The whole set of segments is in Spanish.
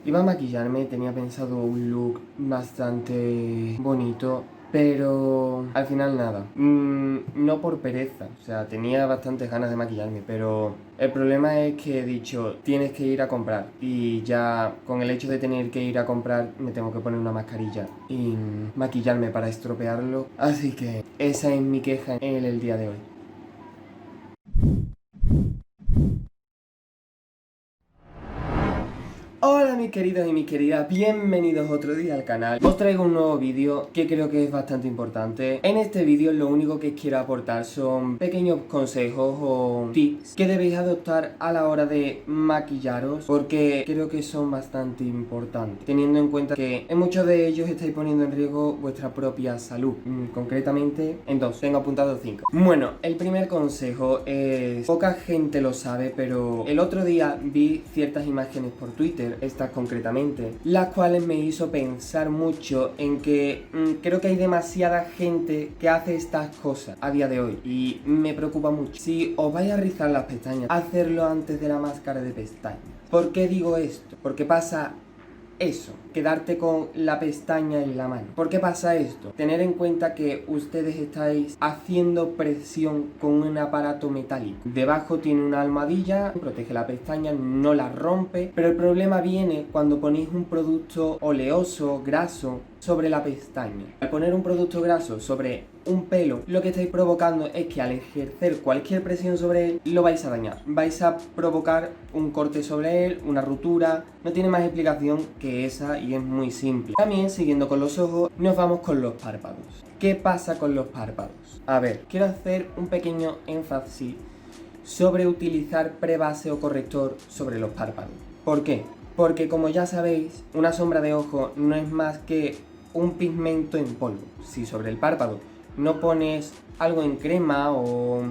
Iba a maquillarme, tenía pensado un look bastante bonito, pero al final nada. No por pereza, o sea, tenía bastantes ganas de maquillarme, pero el problema es que he dicho, tienes que ir a comprar. Y ya con el hecho de tener que ir a comprar, me tengo que poner una mascarilla y maquillarme para estropearlo. Así que esa es mi queja en el día de hoy. Hola mis queridos y mis queridas, bienvenidos otro día al canal. Os traigo un nuevo vídeo que creo que es bastante importante. En este vídeo lo único que quiero aportar son pequeños consejos o tips que debéis adoptar a la hora de maquillaros, porque creo que son bastante importantes, teniendo en cuenta que en muchos de ellos estáis poniendo en riesgo vuestra propia salud. Concretamente en dos, tengo apuntado 5. Bueno, el primer consejo es, poca gente lo sabe, pero el otro día vi ciertas imágenes por Twitter, estas concretamente, las cuales me hizo pensar mucho en que creo que hay demasiada gente que hace estas cosas a día de hoy y me preocupa mucho. Si os vais a rizar las pestañas, hacerlo antes de la máscara de pestañas. ¿Por qué digo esto? Porque pasa eso, quedarte con la pestaña en la mano. ¿Por qué pasa esto? Tener en cuenta que ustedes estáis haciendo presión con un aparato metálico. Debajo tiene una almohadilla, protege la pestaña, no la rompe, pero el problema viene cuando ponéis un producto oleoso, graso, sobre la pestaña. Al poner un producto graso sobre un pelo, lo que estáis provocando es que al ejercer cualquier presión sobre él, lo vais a dañar. Vais a provocar un corte sobre él, una ruptura. No tiene más explicación que esa y es muy simple. También, siguiendo con los ojos, nos vamos con los párpados. ¿Qué pasa con los párpados? A ver, quiero hacer un pequeño énfasis sobre utilizar prebase o corrector sobre los párpados. ¿Por qué? Porque como ya sabéis, una sombra de ojo no es más que un pigmento en polvo. Si sobre el párpado no pones algo en crema o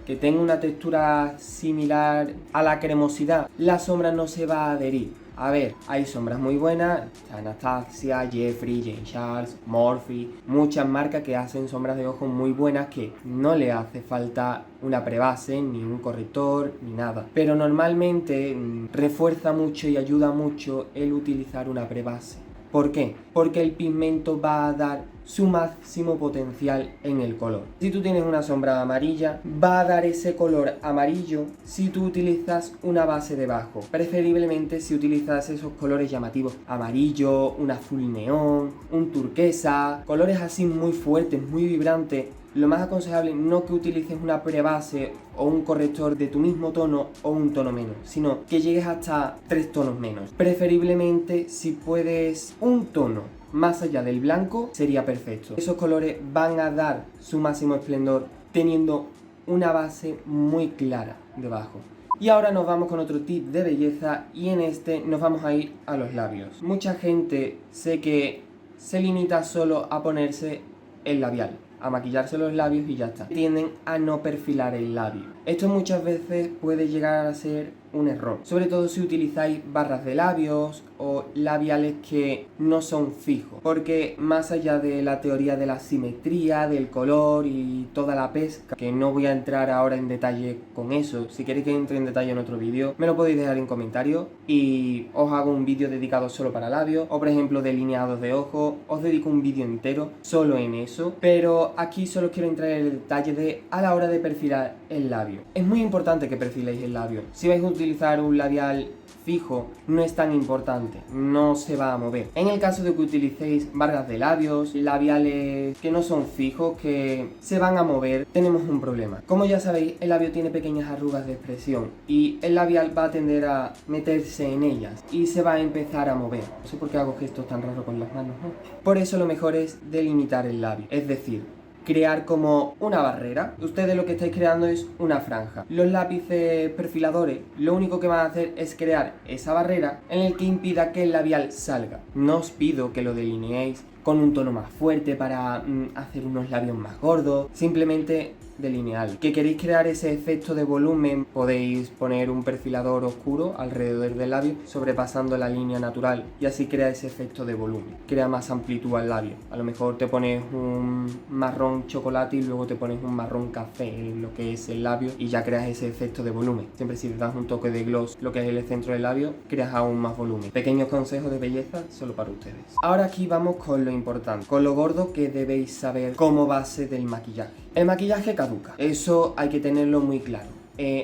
que tenga una textura similar a la cremosidad, la sombra no se va a adherir. A ver, hay sombras muy buenas, Anastasia, Jeffree, Jane Charles, Morphe, muchas marcas que hacen sombras de ojos muy buenas que no le hace falta una prebase, ni un corrector, ni nada. Pero normalmente refuerza mucho y ayuda mucho el utilizar una prebase. ¿Por qué? Porque el pigmento va a dar su máximo potencial en el color. Si tú tienes una sombra amarilla, va a dar ese color amarillo si tú utilizas una base debajo. Preferiblemente si utilizas esos colores llamativos, amarillo, un azul neón, un turquesa, colores así muy fuertes, muy vibrantes. Lo más aconsejable no que utilices una prebase o un corrector de tu mismo tono o un tono menos, sino que llegues hasta 3 tonos menos. Preferiblemente si puedes un tono más allá del blanco sería perfecto. Esos colores van a dar su máximo esplendor teniendo una base muy clara debajo. Y ahora nos vamos con otro tip de belleza y en este nos vamos a ir a los labios. Mucha gente sé que se limita solo a ponerse el labial, a maquillarse los labios y ya está. Tienden a no perfilar el labio. Esto muchas veces puede llegar a ser un error, sobre todo si utilizáis barras de labios o labiales que no son fijos, porque más allá de la teoría de la simetría, del color y toda la pesca, que no voy a entrar ahora en detalle con eso, si queréis que entre en detalle en otro vídeo, me lo podéis dejar en comentarios y os hago un vídeo dedicado solo para labios, o por ejemplo delineados de ojos, os dedico un vídeo entero solo en eso, pero aquí solo quiero entrar en el detalle de a la hora de perfilar el labio. Es muy importante que perfiléis el labio. Si vais a utilizar un labial fijo, no es tan importante, no se va a mover. En el caso de que utilicéis barras de labios, labiales que no son fijos, que se van a mover, tenemos un problema. Como ya sabéis, el labio tiene pequeñas arrugas de expresión y el labial va a tender a meterse en ellas y se va a empezar a mover. No sé por qué hago gestos tan raros con las manos, ¿no? Por eso lo mejor es delimitar el labio, es decir, crear como una barrera. Ustedes lo que estáis creando es una franja. Los lápices perfiladores lo único que van a hacer es crear esa barrera en el que impida que el labial salga. No os pido que lo delineéis con un tono más fuerte para hacer unos labios más gordos. Simplemente delineal. ¿Que queréis crear ese efecto de volumen? Podéis poner un perfilador oscuro alrededor del labio, sobrepasando la línea natural, y así crea ese efecto de volumen, crea más amplitud al labio. A lo mejor te pones un marrón chocolate y luego te pones un marrón café en lo que es el labio y ya creas ese efecto de volumen. Siempre si te das un toque de gloss, lo que es el centro del labio, creas aún más volumen. Pequeños consejos de belleza solo para ustedes. Ahora aquí vamos con lo importante, con lo gordo que debéis saber como base del maquillaje. El maquillaje caduca, eso hay que tenerlo muy claro.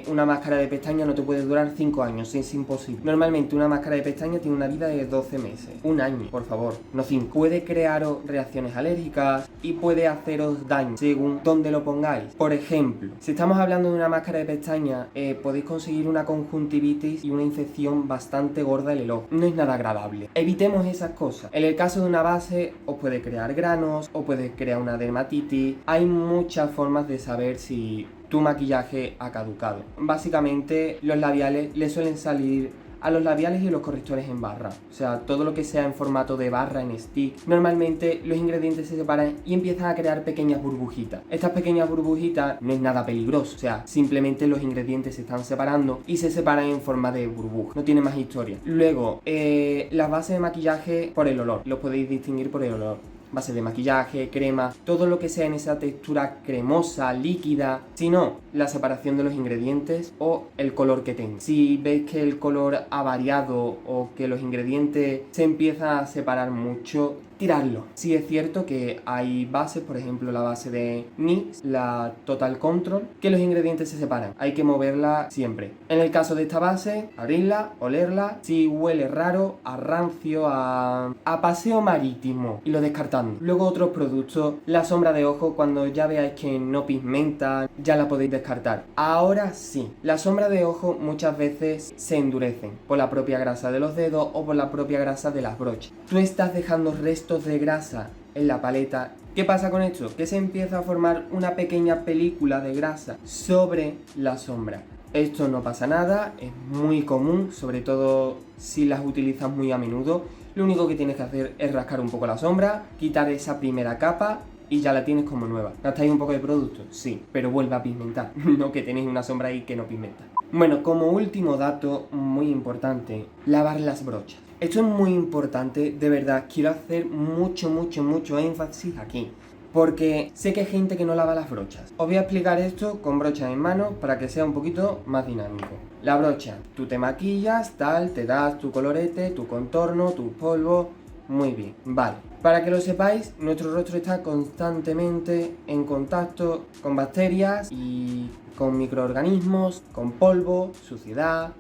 Una máscara de pestañas no te puede durar 5 años, es imposible. Normalmente una máscara de pestañas tiene una vida de 12 meses. Un año, por favor, no 5. Puede crearos reacciones alérgicas y puede haceros daño según donde lo pongáis. Por ejemplo, si estamos hablando de una máscara de pestañas, podéis conseguir una conjuntivitis y una infección bastante gorda en el ojo. No es nada agradable. Evitemos esas cosas. En el caso de una base, os puede crear granos, o puede crear una dermatitis. Hay muchas formas de saber si tu maquillaje ha caducado. Básicamente los labiales le suelen salir a los labiales y los correctores en barra, o sea, todo lo que sea en formato de barra, en stick. Normalmente los ingredientes se separan y empiezan a crear pequeñas burbujitas. Estas pequeñas burbujitas no es nada peligroso, o sea, simplemente los ingredientes se están separando y se separan en forma de burbuja, no tiene más historia. Luego, las bases de maquillaje por el olor, los podéis distinguir por el olor. Base de maquillaje, crema, todo lo que sea en esa textura cremosa, líquida, si no, la separación de los ingredientes o el color que tenga. Si veis que el color ha variado o que los ingredientes se empiezan a separar mucho, tirarlo. Sí es cierto que hay bases, por ejemplo la base de NYX, la Total Control, que los ingredientes se separan. Hay que moverla siempre. En el caso de esta base, abrirla, olerla. Si huele raro, a rancio, a paseo marítimo, y lo descartando. Luego otros productos, la sombra de ojo, cuando ya veáis que no pigmenta, ya la podéis descartar. Ahora sí, la sombra de ojo muchas veces se endurecen por la propia grasa de los dedos o por la propia grasa de las brochas. Tú estás dejando restos de grasa en la paleta. ¿Qué pasa con esto? Que se empieza a formar una pequeña película de grasa sobre la sombra. Esto no pasa nada, es muy común, sobre todo si las utilizas muy a menudo. Lo único que tienes que hacer es rascar un poco la sombra, quitar esa primera capa y ya la tienes como nueva. ¿Gastáis un poco de producto? Sí, pero vuelve a pigmentar, no que tenéis una sombra ahí que no pigmenta. Bueno, como último dato muy importante, lavar las brochas. Esto es muy importante, de verdad, quiero hacer mucho énfasis aquí, porque sé que hay gente que no lava las brochas. Os voy a explicar esto con brochas en mano para que sea un poquito más dinámico. La brocha, tú te maquillas, tal, te das tu colorete, tu contorno, tu polvo, muy bien, vale. Para que lo sepáis, nuestro rostro está constantemente en contacto con bacterias y con microorganismos, con polvo, suciedad,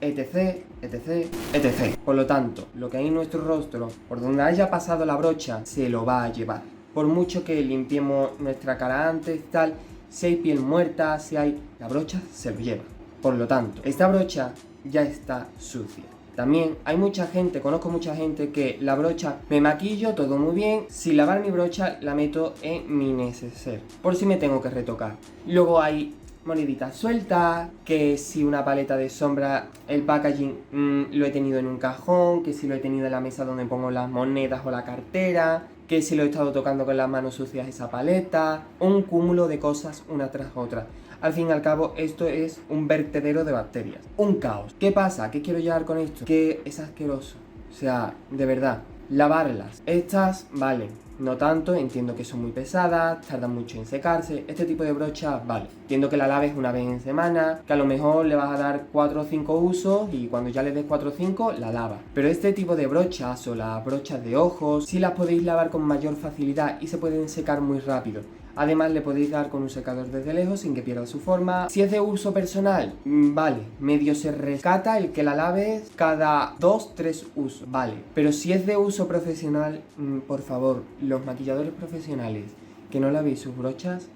etc, etc, etc. Por lo tanto, lo que hay en nuestro rostro, por donde haya pasado la brocha, se lo va a llevar. Por mucho que limpiemos nuestra cara antes, tal, si hay piel muerta, si hay... la brocha se lo lleva. Por lo tanto, esta brocha ya está sucia. También hay mucha gente, conozco mucha gente que la brocha, me maquillo, todo muy bien, sin lavar mi brocha la meto en mi neceser, por si me tengo que retocar. Luego hay moneditas sueltas, que si una paleta de sombra, el packaging lo he tenido en un cajón, que si lo he tenido en la mesa donde pongo las monedas o la cartera, que si lo he estado tocando con las manos sucias esa paleta, un cúmulo de cosas una tras otra. Al fin y al cabo, esto es un vertedero de bacterias, un caos. ¿Qué pasa? ¿Qué quiero llegar con esto? Que es asqueroso, o sea, de verdad, lavarlas. Estas valen, no tanto, entiendo que son muy pesadas, tardan mucho en secarse. Este tipo de brocha, vale, entiendo que la laves una vez en semana, que a lo mejor le vas a dar 4 o 5 usos y cuando ya le des 4 o 5, la lavas. Pero este tipo de brochas o las brochas de ojos, sí las podéis lavar con mayor facilidad y se pueden secar muy rápido. Además le podéis dar con un secador desde lejos sin que pierda su forma. Si es de uso personal, vale, medio se rescata el que la laves cada 2-3 usos, vale. Pero si es de uso profesional, por favor, los maquilladores profesionales que no lavéis sus brochas,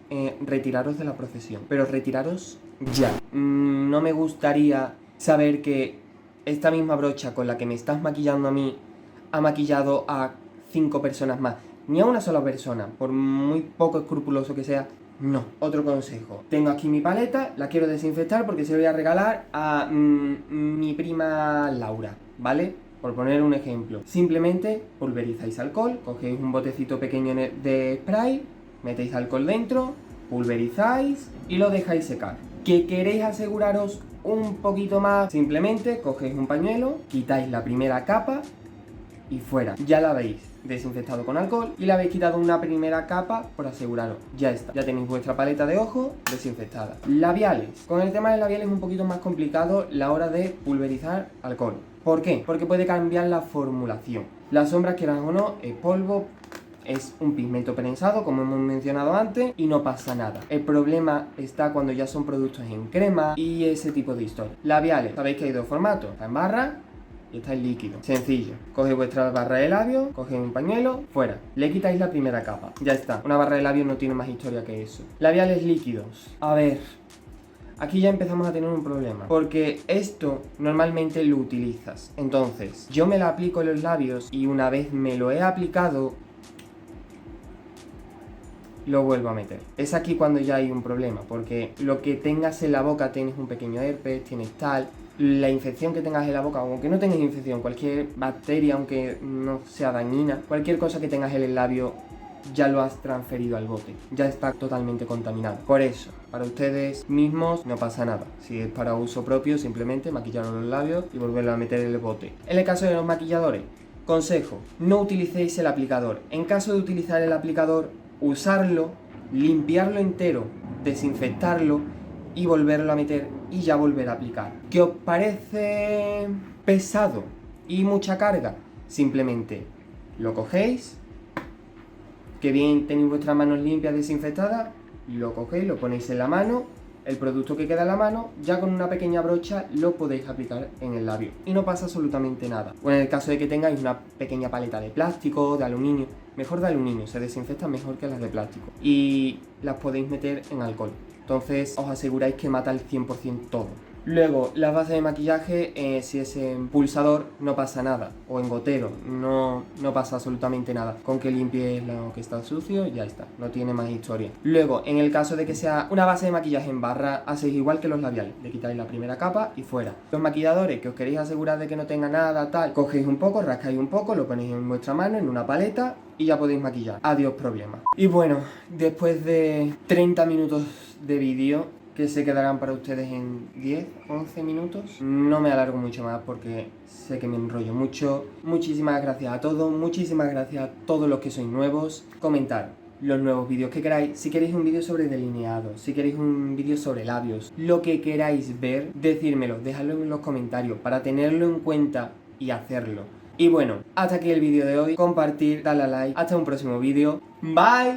retiraros de la profesión. Pero retiraros ya. No me gustaría saber que esta misma brocha con la que me estás maquillando a mí ha maquillado a 5 personas más. Ni a una sola persona, por muy poco escrupuloso que sea, no. Otro consejo. Tengo aquí mi paleta, la quiero desinfectar porque se la voy a regalar a mi prima Laura, ¿vale? Por poner un ejemplo. Simplemente pulverizáis alcohol, cogéis un botecito pequeño de spray, metéis alcohol dentro, pulverizáis y lo dejáis secar. ¿Que queréis aseguraros un poquito más? Simplemente cogéis un pañuelo, quitáis la primera capa y fuera. Ya la habéis desinfectado con alcohol y le habéis quitado una primera capa por aseguraros. Ya está, ya tenéis vuestra paleta de ojos desinfectada. Labiales. Con el tema de labiales es un poquito más complicado la hora de pulverizar alcohol. ¿Por qué? Porque puede cambiar la formulación. Las sombras, quieran o no, es polvo, es un pigmento prensado, como hemos mencionado antes, y no pasa nada. El problema está cuando ya son productos en crema y ese tipo de historia. Labiales, sabéis que hay dos formatos, está en barra y está en líquido. Sencillo, cogéis vuestra barra de labios, cogéis un pañuelo, fuera. Le quitáis la primera capa, ya está. Una barra de labios no tiene más historia que eso. Labiales líquidos. A ver, aquí ya empezamos a tener un problema, porque esto normalmente lo utilizas. Entonces, yo me la aplico en los labios y una vez me lo he aplicado, lo vuelvo a meter. Es aquí cuando ya hay un problema, porque lo que tengas en la boca, tienes un pequeño herpes, tienes tal, la infección que tengas en la boca, aunque no tengas infección, cualquier bacteria, aunque no sea dañina, cualquier cosa que tengas en el labio, ya lo has transferido al bote, ya está totalmente contaminado. Por eso, para ustedes mismos no pasa nada. Si es para uso propio, simplemente maquillaros los labios y volverlo a meter en el bote. En el caso de los maquilladores, consejo, no utilicéis el aplicador. En caso de utilizar el aplicador, usarlo, limpiarlo entero, desinfectarlo y volverlo a meter y ya volver a aplicar. ¿Qué os parece pesado y mucha carga? Simplemente lo cogéis, que bien tenéis vuestras manos limpias, desinfectadas, lo cogéis, lo ponéis en la mano, el producto que queda en la mano, ya con una pequeña brocha lo podéis aplicar en el labio y no pasa absolutamente nada. O en el caso de que tengáis una pequeña paleta de plástico, de aluminio, mejor de aluminio, se desinfectan mejor que las de plástico y las podéis meter en alcohol. Entonces os aseguráis que mata al 100% todo. Luego, la base de maquillaje, si es en pulsador, no pasa nada. O en gotero, no pasa absolutamente nada. Con que limpies lo que está sucio, ya está. No tiene más historia. Luego, en el caso de que sea una base de maquillaje en barra, hacéis igual que los labiales. Le quitáis la primera capa y fuera. Los maquilladores, que os queréis asegurar de que no tenga nada, tal, cogéis un poco, rascáis un poco, lo ponéis en vuestra mano, en una paleta y ya podéis maquillar. Adiós problema. Y bueno, después de 30 minutos de vídeo, que se quedarán para ustedes en 10, 11 minutos. No me alargo mucho más porque sé que me enrollo mucho. Muchísimas gracias a todos, muchísimas gracias a todos los que sois nuevos. Comentar los nuevos vídeos que queráis. Si queréis un vídeo sobre delineado, si queréis un vídeo sobre labios, lo que queráis ver, decírmelo, dejadlo en los comentarios para tenerlo en cuenta y hacerlo. Y bueno, hasta aquí el vídeo de hoy. Compartir, darle a like. Hasta un próximo vídeo. Bye.